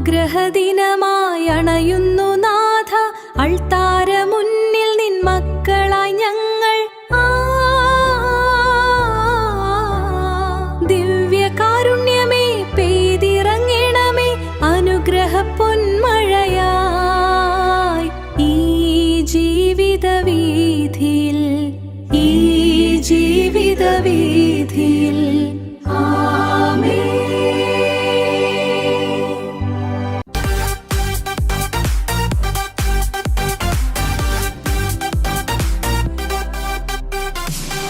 അനുഗ്രഹദിനമായി അണയുന്നു നാഥ, അൾത്താര മുന്നിൽ നിൻ മക്കളായി ഞങ്ങൾ. ദിവ്യകാരുണ്യമേ പെയ്തിറങ്ങണമേ, അനുഗ്രഹ പൊന്മഴയായി ഈ ജീവിതവീഥിയിൽ, ഈ ജീവിതവീഥിയിൽ.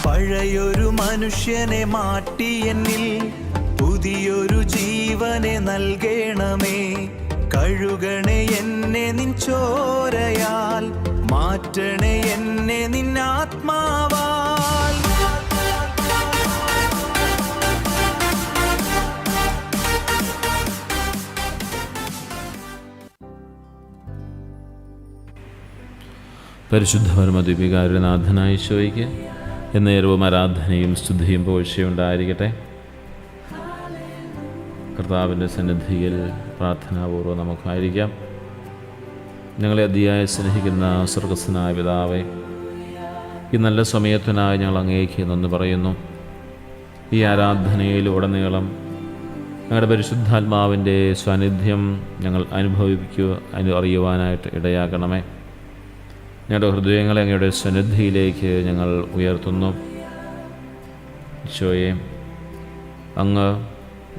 പഴയൊരു മനുഷ്യനെ മാറ്റി എന്നിൽ പുതിയൊരു ജീവനെ നൽകണമേ. കഴുകണേ എന്നെ നിൻ ചോരയാൽ, മാറ്റണേ എന്നെ നിൻ ആത്മാവാൽ. പരിശുദ്ധ പരമദ്വീപികാരുനാഥനായ ഈശോയ്ക്ക് എന്നേരവും ആരാധനയും സ്തുതിയും പുകഴ്ചയും ഉണ്ടായിരിക്കട്ടെ. കർത്താവിൻ്റെ സന്നിധിയിൽ പ്രാർത്ഥനാപൂർവ്വം നമുക്കായിരിക്കാം. ഞങ്ങളെ അതിയായി സ്നേഹിക്കുന്ന സ്വർഗസ്ഥനായ പിതാവേ, ഈ നല്ല സമയത്തിനായി ഞങ്ങൾ അങ്ങേക്ക് നന്ദി പറയുന്നു. ഈ ആരാധനയിലുടനീളം ഞങ്ങളുടെ പരിശുദ്ധാത്മാവിൻ്റെ സാന്നിധ്യം ഞങ്ങൾ അറിയുവാനായിട്ട് ഇടയാക്കണമേ. ഞങ്ങളുടെ ഹൃദയങ്ങളെ അങ്ങയുടെ സന്നിധിയിലേക്ക് ഞങ്ങൾ ഉയർത്തുന്നു. ഈശോയെ, അങ്ങ്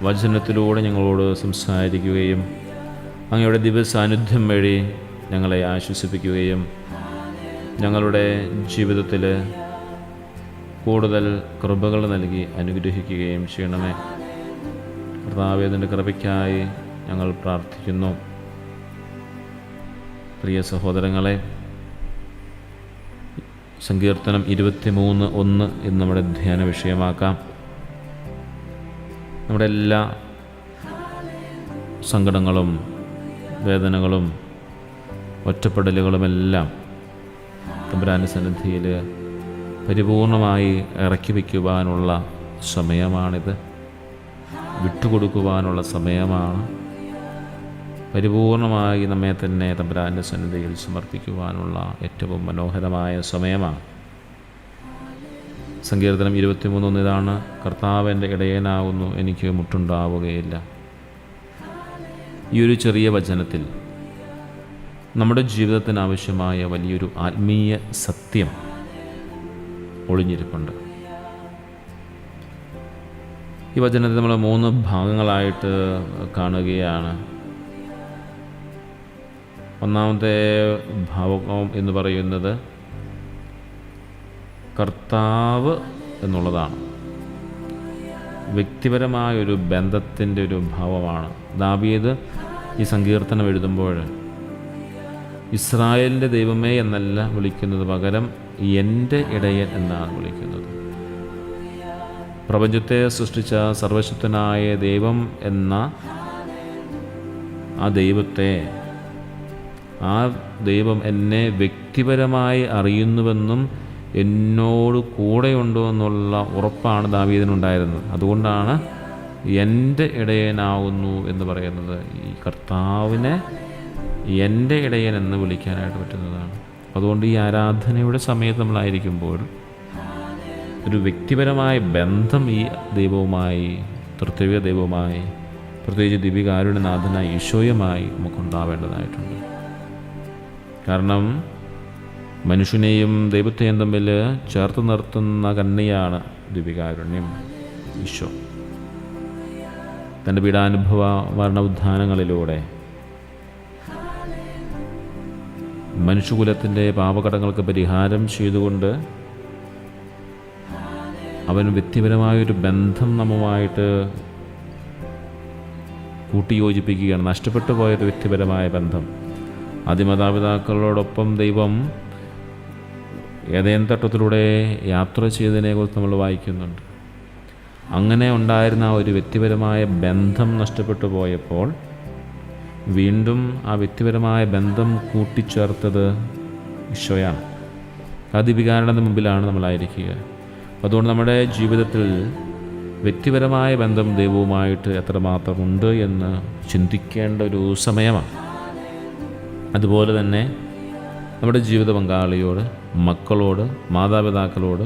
വചനത്തിലൂടെ ഞങ്ങളോട് സംസാരിക്കുകയും അങ്ങയുടെ ദിവ്യസാന്നിധ്യം വഴി ഞങ്ങളെ ആശ്വസിപ്പിക്കുകയും ഞങ്ങളുടെ ജീവിതത്തിൽ കൂടുതൽ കൃപകൾ നൽകി അനുഗ്രഹിക്കുകയും ചെയ്യണമേ. കർത്താവേ, അതിൻ്റെ കൃപയ്ക്കായി ഞങ്ങൾ പ്രാർത്ഥിക്കുന്നു. പ്രിയ സഹോദരങ്ങളെ, സങ്കീർത്തനം 23:1 എന്ന് നമ്മുടെ ധ്യാന വിഷയമാക്കാം. നമ്മുടെ എല്ലാ സങ്കടങ്ങളും വേദനകളും ഒറ്റപ്പെടലുകളുമെല്ലാം തമ്പുരാൻ്റെ സന്നിധിയിൽ പരിപൂർണമായി ഇറക്കി വയ്ക്കുവാനുള്ള സമയമാണിത്. വിട്ടുകൊടുക്കുവാനുള്ള സമയമാണ്. പരിപൂർണമായി നമ്മെ തന്നെ തമ്പുരാൻ്റെ സന്നിധിയിൽ സമർപ്പിക്കുവാനുള്ള ഏറ്റവും മനോഹരമായ സമയമാണ്. സങ്കീർത്തനം 23:1 ഇതാണ്: കർത്താവ് എൻ്റെ ഇടയനാകുന്നു, എനിക്ക് മുട്ടുണ്ടാവുകയില്ല. ഈ ഒരു ചെറിയ വചനത്തിൽ നമ്മുടെ ജീവിതത്തിന് ആവശ്യമായ വലിയൊരു ആത്മീയ സത്യം ഒളിഞ്ഞിരിപ്പുണ്ട്. ഈ വചനത്തെ നമ്മൾ 3 ഭാഗങ്ങളായിട്ട് കാണുകയാണ്. ഒന്നാമത്തെ ഭാവം എന്ന് പറയുന്നത് കർത്താവ് എന്നുള്ളതാണ്. വ്യക്തിപരമായൊരു ബന്ധത്തിൻ്റെ ഒരു ഭാവമാണ്. ദാവീദ് ഈ സങ്കീർത്തനം എഴുതുമ്പോൾ ഇസ്രായേലിൻ്റെ ദൈവമേ എന്നല്ല വിളിക്കുന്നത്, പകരം എൻ്റെ ഇടയൻ എന്നാണ് വിളിക്കുന്നത്. പ്രപഞ്ചത്തെ സൃഷ്ടിച്ച സർവശക്തനായ ദൈവം എന്ന ആ ദൈവത്തെ, ആ ദൈവം എന്നെ വ്യക്തിപരമായി അറിയുന്നുവെന്നും എന്നോട് കൂടെയുണ്ടോ എന്നുള്ള ഉറപ്പാണ് ദാവീദിനുണ്ടായിരുന്നത്. അതുകൊണ്ടാണ് എൻ്റെ ഇടയനാവുന്നു എന്ന് പറയുന്നത്. ഈ കർത്താവിനെ എൻ്റെ ഇടയൻ എന്ന് വിളിക്കാനായിട്ട് പറ്റുന്നതാണ്. അതുകൊണ്ട് ഈ ആരാധനയുടെ സമയത്ത് നമ്മളായിരിക്കുമ്പോൾ ഒരു വ്യക്തിപരമായ ബന്ധം ഈ ദൈവവുമായി, തൃത്വിക ദൈവവുമായി, പ്രത്യേകിച്ച് ദിവ്യകാരുണ്യനാഥനായ ഈശോയുമായി നമുക്കുണ്ടാവേണ്ടതായിട്ടുണ്ട്. കാരണം മനുഷ്യനെയും ദൈവത്തെയും തമ്മിൽ ചേർത്ത് നിർത്തുന്ന കണ്ണിയാണ് ദിവ്യകാരുണ്യം, ഈശോ. തൻ്റെ പീഡാനുഭവ മരണോത്ഥാനങ്ങളിലൂടെ മനുഷ്യകുലത്തിൻ്റെ പാപകടങ്ങൾക്ക് പരിഹാരം ചെയ്തുകൊണ്ട് അവൻ വ്യക്തിപരമായൊരു ബന്ധം നമ്മുമായിട്ട് കൂട്ടിയോജിപ്പിക്കുകയാണ്. നഷ്ടപ്പെട്ടു പോയൊരു വ്യക്തിപരമായ ബന്ധം. ആദിമാതാപിതാക്കളോടൊപ്പം ദൈവം ഏതേൻ തോട്ടത്തിലൂടെ യാത്ര ചെയ്തതിനെക്കുറിച്ച് നമ്മൾ വായിക്കുന്നുണ്ട്. അങ്ങനെ ഉണ്ടായിരുന്ന ആ ഒരു വ്യക്തിപരമായ ബന്ധം നഷ്ടപ്പെട്ടു പോയപ്പോൾ വീണ്ടും ആ വ്യക്തിപരമായ ബന്ധം കൂട്ടിച്ചേർത്തത് ഈശോയാണ്. ആ ദിവ്യകാരുണ്യത്തിന് മുമ്പിലാണ് നമ്മളായിരിക്കുക. അതുകൊണ്ട് നമ്മുടെ ജീവിതത്തിൽ വ്യക്തിപരമായ ബന്ധം ദൈവവുമായിട്ട് എത്രമാത്രമുണ്ട് എന്ന് ചിന്തിക്കേണ്ട ഒരു സമയമാണ്. അതുപോലെ തന്നെ നമ്മുടെ ജീവിത പങ്കാളിയോട്, മക്കളോട്, മാതാപിതാക്കളോട്,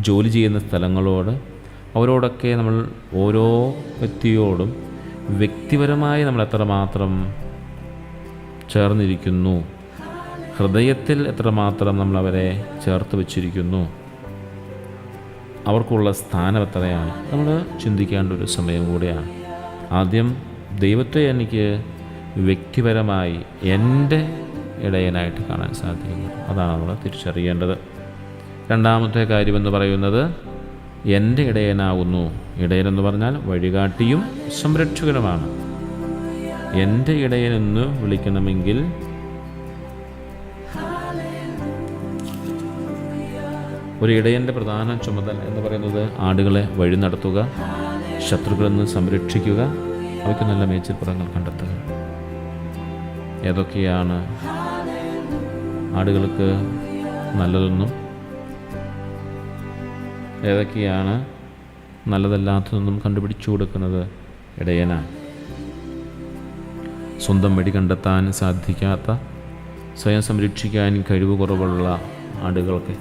ജോലി ചെയ്യുന്ന സ്ഥലങ്ങളോട്, അവരോടൊക്കെ നമ്മൾ ഓരോ വ്യക്തിയോടും വ്യക്തിപരമായി നമ്മൾ എത്രമാത്രം ചേർന്നിരിക്കുന്നു, ഹൃദയത്തിൽ എത്രമാത്രം നമ്മളവരെ ചേർത്ത് വച്ചിരിക്കുന്നു, അവർക്കുള്ള സ്ഥാനം എത്രയാണ്, നമ്മൾ ചിന്തിക്കേണ്ട ഒരു സമയം കൂടിയാണ്. ആദ്യം ദൈവത്തെ എനിക്ക് വ്യക്തിപരമായി എൻ്റെ ഇടയനായിട്ട് കാണാൻ സാധിക്കുന്നു. അതാണ് നമ്മൾ തിരിച്ചറിയേണ്ടത്. രണ്ടാമത്തെ കാര്യമെന്ന് പറയുന്നത് എൻ്റെ ഇടയനാകുന്നു. ഇടയനെന്ന് പറഞ്ഞാൽ വഴികാട്ടിയും സംരക്ഷകനുമാണ്. എൻ്റെ ഇടയനെന്ന് വിളിക്കണമെങ്കിൽ ഒരു ഇടയൻ്റെ പ്രധാന ചുമതല എന്ന് പറയുന്നത് ആടുകളെ വഴി നടത്തുക, ശത്രുക്കളിൽ നിന്ന് സംരക്ഷിക്കുക, അവയ്ക്ക് നല്ല മേച്ചിൽപ്പുറങ്ങൾ കണ്ടെത്തുക. ഏതൊക്കെയാണ് ആടുകൾക്ക് നല്ലതെന്നും ഏതൊക്കെയാണ് നല്ലതല്ലാത്തതെന്നും കണ്ടുപിടിച്ചു കൊടുക്കുന്നത് ഇടയനാണ്. സ്വന്തം വഴി കണ്ടെത്താൻ സാധിക്കാത്ത, സ്വയം സംരക്ഷിക്കാൻ കഴിവ് കുറവുള്ള ആടുകൾക്ക്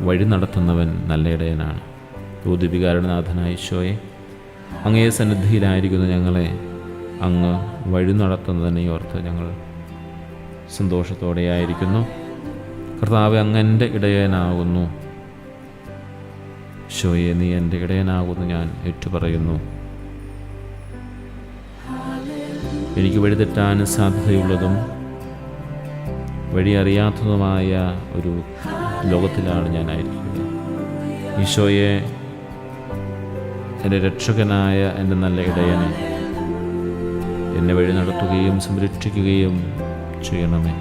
വഴി നടത്തുന്നവൻ നല്ല ഇടയനാണ്. ദീപികാരുടെ നാഥനായ ഈശോയെ, അങ്ങേ സന്നിധിയിലായിരിക്കുന്ന ഞങ്ങളെ അങ്ങ് വഴി നടത്തുന്നതിനെ ഓർത്ത് ഞങ്ങൾ സന്തോഷത്തോടെയായിരിക്കുന്നു. കർത്താവേ, അങ്ങ് എൻ്റെ ഇടയനാകുന്നു. ഈശോയെ, നീ എൻ്റെ ഇടയനാകുന്നു ഞാൻ ഏറ്റുപറയുന്നു. എനിക്ക് വഴിതെറ്റാൻ സാധ്യതയുള്ളതും വഴി അറിയാത്തതുമായ ഒരു ലോകത്തിലാണ് ഞാനായിരിക്കുന്നത്. ഈശോയെ, എൻ്റെ രക്ഷകനായ എൻ്റെ നല്ല ഇടയനെ, എന്നെ വഴി നടത്തുകയും സംരക്ഷിക്കുകയും ചെയ്യണമേ.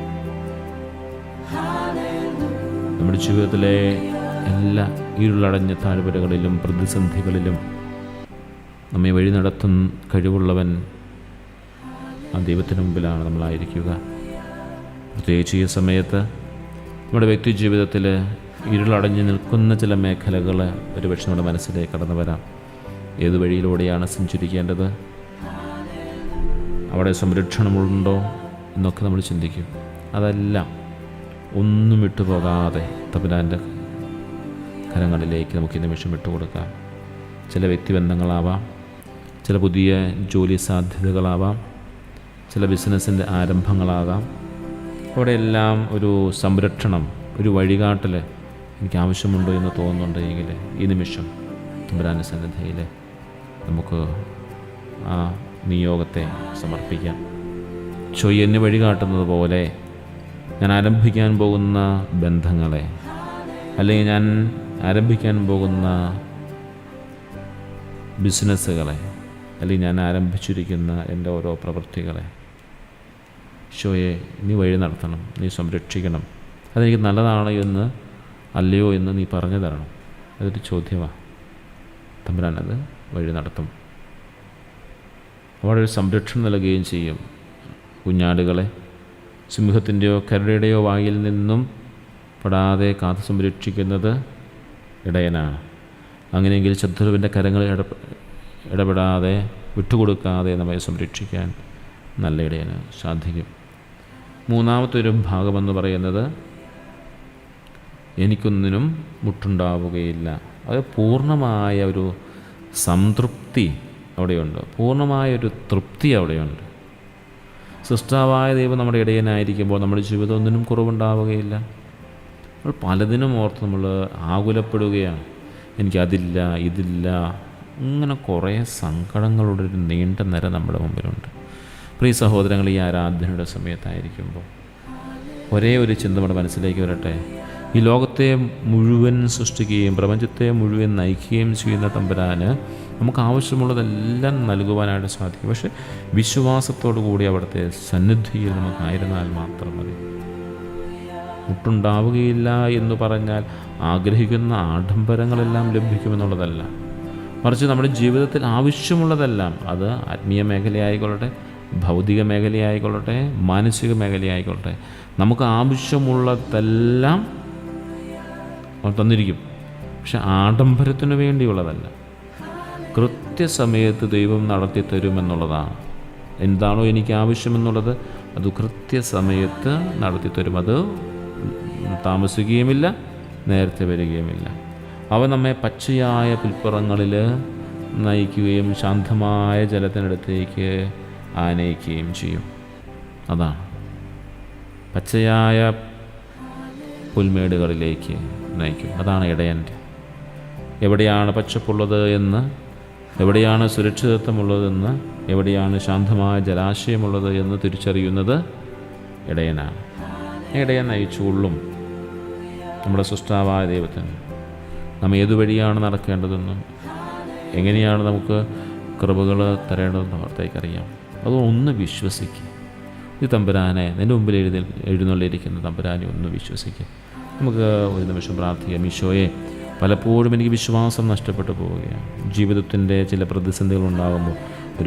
നമ്മുടെ ജീവിതത്തിലെ എല്ലാ ഇരുളടഞ്ഞ താഴ്വരകളിലും പ്രതിസന്ധികളിലും നമ്മെ വഴി നടത്തുന്ന കഴിവുള്ളവൻ ആ ദൈവത്തിന് മുമ്പിലാണ് നമ്മളായിരിക്കുക. പ്രത്യേകിച്ച് ഈ സമയത്ത് നമ്മുടെ വ്യക്തി ജീവിതത്തിൽ ഇരുളടഞ്ഞ് നിൽക്കുന്ന ചില മേഖലകൾ ഒരുപക്ഷെ നമ്മുടെ മനസ്സിലേക്ക് കടന്നു വരാം. ഏത് വഴിയിലൂടെയാണ് സഞ്ചരിക്കേണ്ടത്, അവിടെ സംരക്ഷണമുണ്ടോ എന്നൊക്കെ നമ്മൾ ചിന്തിക്കും. അതെല്ലാം ഒന്നും വിട്ടുപോകാതെ തമ്പുരാൻ്റെ കരങ്ങളിലേക്ക് നമുക്ക് ഈ നിമിഷം വിട്ടുകൊടുക്കാം. ചില വ്യക്തിബന്ധങ്ങളാവാം, ചില പുതിയ ജോലി സാധ്യതകളാവാം, ചില ബിസിനസ്സിൻ്റെ ആരംഭങ്ങളാകാം. അവിടെയെല്ലാം ഒരു സംരക്ഷണം, ഒരു വഴികാട്ടൽ എനിക്ക് ആവശ്യമുണ്ടോ എന്ന് തോന്നുന്നുണ്ടെങ്കിൽ ഈ നിമിഷം തമ്പുരാൻ്റെ സന്നിധിയിൽ നമുക്ക് ആ നിയോഗത്തെ സമർപ്പിക്കാം. ഈശോയെ, എന്നെ വഴികാട്ടുന്നത് പോലെ ഞാൻ ആരംഭിക്കാൻ പോകുന്ന ബന്ധങ്ങളെ, അല്ലെങ്കിൽ ഞാൻ ആരംഭിക്കാൻ പോകുന്ന ബിസിനസ്സുകളെ, അല്ലെങ്കിൽ ഞാൻ ആരംഭിച്ചിരിക്കുന്ന എൻ്റെ ഓരോ പ്രവൃത്തികളെ ഈശോയെ നീ വഴി നടത്തണം, നീ സംരക്ഷിക്കണം. അതെനിക്ക് നല്ലതാണോ എന്ന് അല്ലയോ എന്ന് നീ പറഞ്ഞു തരണം. അതൊരു ചോദ്യമാണ്. തമ്പുരാനത് വഴി നടത്തും. അവിടെ ഒരു സംരക്ഷണം നൽകുകയും ചെയ്യും. കുഞ്ഞാടുകളെ സിംഹത്തിൻ്റെയോ കരടിയുടെയോ വായിൽ നിന്നും പെടാതെ കാത്തു സംരക്ഷിക്കുന്നത് ഇടയനാണ്. അങ്ങനെയെങ്കിൽ ശത്രുവിൻ്റെ കരങ്ങളിൽ ഇടപെടാതെ വിട്ടുകൊടുക്കാതെ നമ്മെ സംരക്ഷിക്കാൻ നല്ല ഇടയന് സാധിക്കും. മൂന്നാമത്തെ ഒരു ഭാഗമെന്ന് പറയുന്നത് എനിക്കൊന്നിനും മുട്ടുണ്ടാവുകയില്ല. അത് പൂർണ്ണമായ ഒരു സംതൃപ്തി അവിടെയുണ്ട്, പൂർണ്ണമായൊരു തൃപ്തി അവിടെയുണ്ട്. സൃഷ്ടാവായ ദൈവം നമ്മുടെ ഇടയനായിരിക്കുമ്പോൾ നമ്മുടെ ജീവിതം ഒന്നിനും കുറവുണ്ടാവുകയില്ല. നമ്മൾ പലതിനും ഓർത്ത് നമ്മൾ ആകുലപ്പെടുകയാണ്. എനിക്കതില്ല, ഇതില്ല, ഇങ്ങനെ കുറേ സങ്കടങ്ങളുടെ ഒരു നീണ്ട നിര നമ്മുടെ മുമ്പിലുണ്ട്. പ്രിയ സഹോദരങ്ങൾ, ഈ ആരാധനയുടെ സമയത്തായിരിക്കുമ്പോൾ ഒരേ ഒരു ചിന്ത നമ്മുടെ മനസ്സിലേക്ക് വരട്ടെ. ഈ ലോകത്തെ മുഴുവൻ സൃഷ്ടിക്കുകയും പ്രപഞ്ചത്തെ മുഴുവൻ നയിക്കുകയും ചെയ്യുന്ന തമ്പുരാന് നമുക്ക് ആവശ്യമുള്ളതെല്ലാം നൽകുവാനായിട്ട് സാധിക്കും. പക്ഷേ വിശ്വാസത്തോടു കൂടി അവിടുത്തെ സന്നിധിയിൽ നമുക്കായിരുന്നാൽ മാത്രം മതി. മുട്ടുണ്ടാവുകയില്ല എന്ന് പറഞ്ഞാൽ ആഗ്രഹിക്കുന്ന ആഡംബരങ്ങളെല്ലാം ലഭിക്കുമെന്നുള്ളതല്ല, മറിച്ച് നമ്മുടെ ജീവിതത്തിൽ ആവശ്യമുള്ളതെല്ലാം, അത് ആത്മീയ മേഖലയായിക്കൊള്ളട്ടെ, ഭൗതിക മേഖലയായിക്കൊള്ളട്ടെ, മാനസിക മേഖലയായിക്കൊള്ളട്ടെ, നമുക്ക് ആവശ്യമുള്ളതെല്ലാം തന്നിരിക്കും. പക്ഷെ ആഡംബരത്തിന് വേണ്ടിയുള്ളതല്ല. കൃത്യസമയത്ത് ദൈവം നടത്തി തരുമെന്നുള്ളതാണ്. എന്താണോ എനിക്ക് ആവശ്യമെന്നുള്ളത് അത് കൃത്യസമയത്ത് നടത്തി തരും. അത് താമസിക്കുകയുമില്ല, നേരത്തെ വരികയുമില്ല. അവൻ നമ്മെ പച്ചയായ പുൽപ്പുറങ്ങളിൽ നയിക്കുകയും ശാന്തമായ ജലത്തിനടുത്തേക്ക് ആനയിക്കുകയും ചെയ്യും. അതാണ് പച്ചയായ പുൽമേടുകളിലേക്ക് നയിക്കും. അതാണ് ഇടയൻ്റെ. എവിടെയാണ് പച്ചപ്പുള്ളത് എന്ന്, എവിടെയാണ് സുരക്ഷിതത്വമുള്ളതെന്ന്, എവിടെയാണ് ശാന്തമായ ജലാശയമുള്ളത് എന്ന് തിരിച്ചറിയുന്നത് ഇടയനാണ്. ഇടയൻ നയിച്ചുകൊള്ളും. നമ്മുടെ സൃഷ്ടാവായ ദൈവത്തിന് നാം ഏതുവഴിയാണ് നടക്കേണ്ടതെന്നും എങ്ങനെയാണ് നമുക്ക് കൃപകൾ തരേണ്ടതെന്നും അവർത്തേക്കറിയാം. അതൊന്ന് വിശ്വസിക്കുക. ഈ തമ്പുരാനെ, നിൻ്റെ മുമ്പിൽ എഴുന്നള്ളിയിരിക്കുന്ന തമ്പുരാനെ ഒന്ന് വിശ്വസിക്കുക. നമുക്ക് ഒരു നിമിഷം പ്രാർത്ഥിക്കാം. ഈശോയെ, പലപ്പോഴും എനിക്ക് വിശ്വാസം നഷ്ടപ്പെട്ടു പോവുകയാണ്. ജീവിതത്തിൻ്റെ ചില പ്രതിസന്ധികൾ ഉണ്ടാകുമ്പോൾ,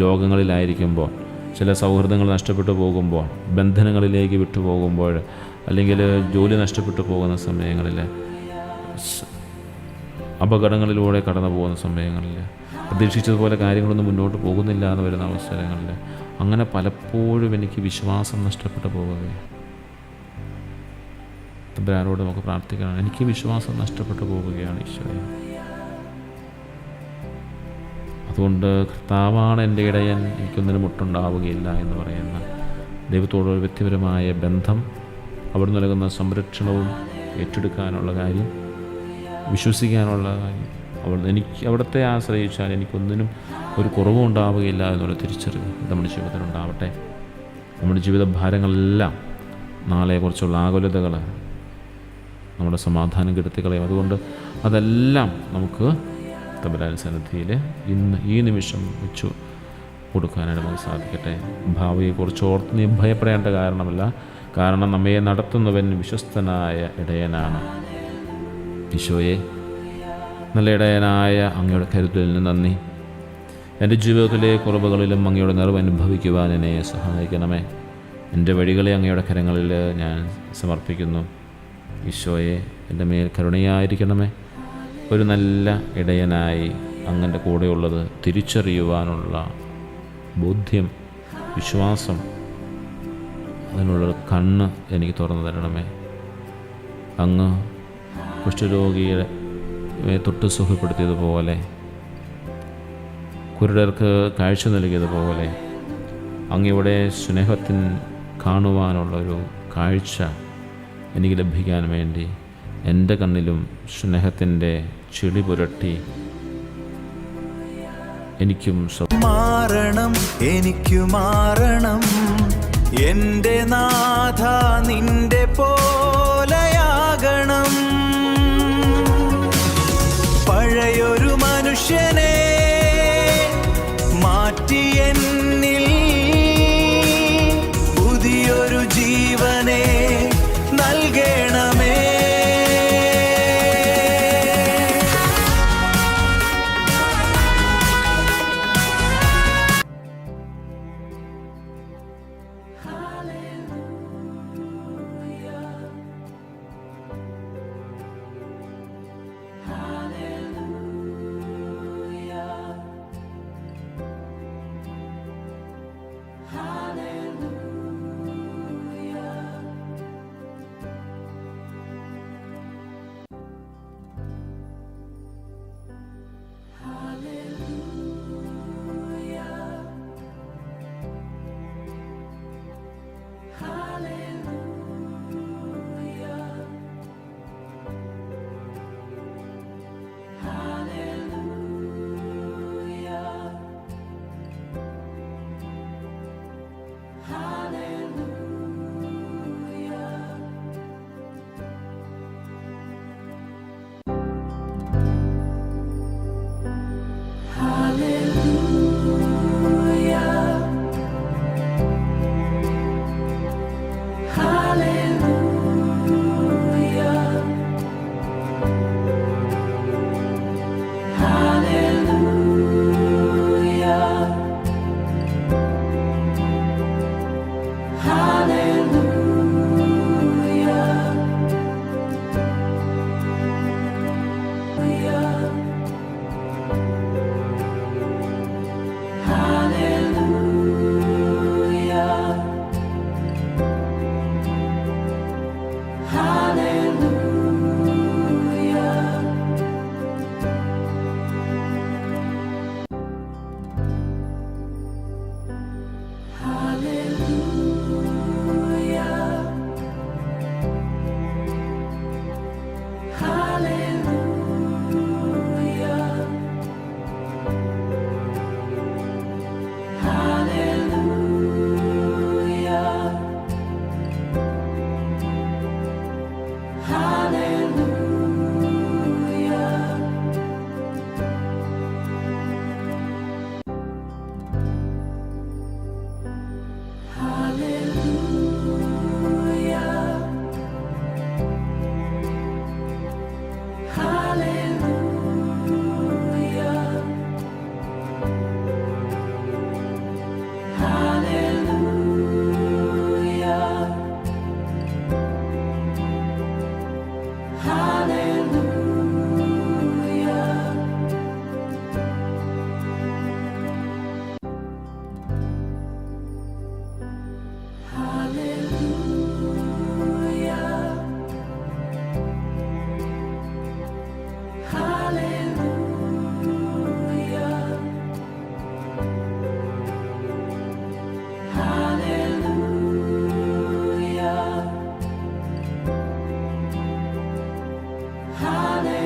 രോഗങ്ങളിലായിരിക്കുമ്പോൾ, ചില സൗഹൃദങ്ങൾ നഷ്ടപ്പെട്ടു പോകുമ്പോൾ, ബന്ധനങ്ങളിലേക്ക് വിട്ടുപോകുമ്പോൾ, അല്ലെങ്കിൽ ജോലി നഷ്ടപ്പെട്ടു പോകുന്ന സമയങ്ങളിൽ, അപകടങ്ങളിലൂടെ കടന്നു പോകുന്ന സമയങ്ങളിൽ, പ്രതീക്ഷിച്ചതുപോലെ കാര്യങ്ങളൊന്നും മുന്നോട്ട് പോകുന്നില്ല എന്ന് വരുന്ന അവസരങ്ങളിൽ, അങ്ങനെ പലപ്പോഴും എനിക്ക് വിശ്വാസം നഷ്ടപ്പെട്ടു പോവുകയാണ്. തമ്പുരാനോട് നമുക്ക് പ്രാർത്ഥിക്കണം. എനിക്ക് വിശ്വാസം നഷ്ടപ്പെട്ടു പോവുകയാണ് ഈശോയെ. അതുകൊണ്ട് കർത്താവാണ് എൻ്റെ ഇടയൻ, എനിക്കൊന്നിനും മുട്ടുണ്ടാവുകയില്ല എന്ന് പറയുന്ന ദൈവത്തോടൊരു വ്യക്തിപരമായ ബന്ധം, അവിടെ നൽകുന്ന സംരക്ഷണവും ഏറ്റെടുക്കാനുള്ള കാര്യം, വിശ്വസിക്കാനുള്ള കാര്യം, എനിക്ക് അവിടുത്തെ ആശ്രയിച്ചാൽ എനിക്കൊന്നിനും ഒരു കുറവും ഉണ്ടാവുകയില്ല എന്നുള്ള തിരിച്ചറിവ് നമ്മുടെ ജീവിതത്തിലുണ്ടാവട്ടെ. നമ്മുടെ ജീവിത ഭാരങ്ങളെല്ലാം, നാളെക്കുറിച്ചുള്ള ആകുലതകൾ നമ്മുടെ സമാധാനം കെടുത്തിക്കളയും. അതുകൊണ്ട് അതെല്ലാം നമുക്ക് തമ്പുരാന്റെ സന്നിധിയിൽ ഇന്ന് ഈ നിമിഷം വെച്ചു കൊടുക്കാനായിട്ട് നമുക്ക് സാധിക്കട്ടെ. ഭാവിയെക്കുറിച്ച് ഓർത്ത് നീ ഭയപ്പെടേണ്ട കാരണമില്ല. കാരണം നമ്മെ നടത്തുന്നവൻ വിശ്വസ്തനായ ഇടയനാണ്. ഈശോയെ, നല്ല ഇടയനായ അങ്ങയുടെ കരുതലിന് നന്ദി. എൻ്റെ ജീവിതത്തിലെ കുറവുകളിലും അങ്ങയുടെ നിറവ് അനുഭവിക്കുവാൻ എന്നെ സഹായിക്കണമേ. എൻ്റെ വഴികളെ അങ്ങയുടെ കരങ്ങളിൽ ഞാൻ സമർപ്പിക്കുന്നു. ഈശോയെ, എൻ്റെ മേൽ കരുണയായിരിക്കണമേ. ഒരു നല്ല ഇടയനായി അങ്ങൻ്റെ കൂടെയുള്ളത് തിരിച്ചറിയുവാനുള്ള ബോധ്യം, വിശ്വാസം, അതിനുള്ള കണ്ണ് എനിക്ക് തുറന്നു തരണമേ. അങ്ങ് കുഷ്ഠരോഗിയെ തൊട്ട് സുഖപ്പെടുത്തിയതുപോലെ, കുരുടർക്ക് കാഴ്ച നൽകിയതുപോലെ, അങ്ങയുടെ സ്നേഹത്തിൻ കാണുവാനുള്ളൊരു കാഴ്ച എനിക്ക് ലഭിക്കാൻ വേണ്ടി എൻ്റെ കണ്ണിലും സ്നേഹത്തിൻ്റെ ചെളി പുരട്ടി എനിക്കും മാറണം, എനിക്കു മാറണം. എൻ്റെ നാഥ നിന്റെ പോലെയാകണം. പഴയൊരു മനുഷ്യനെ മാറ്റി എന്നിൽ പുതിയൊരു ജീവനെ നൽകണമേ. Hallelujah.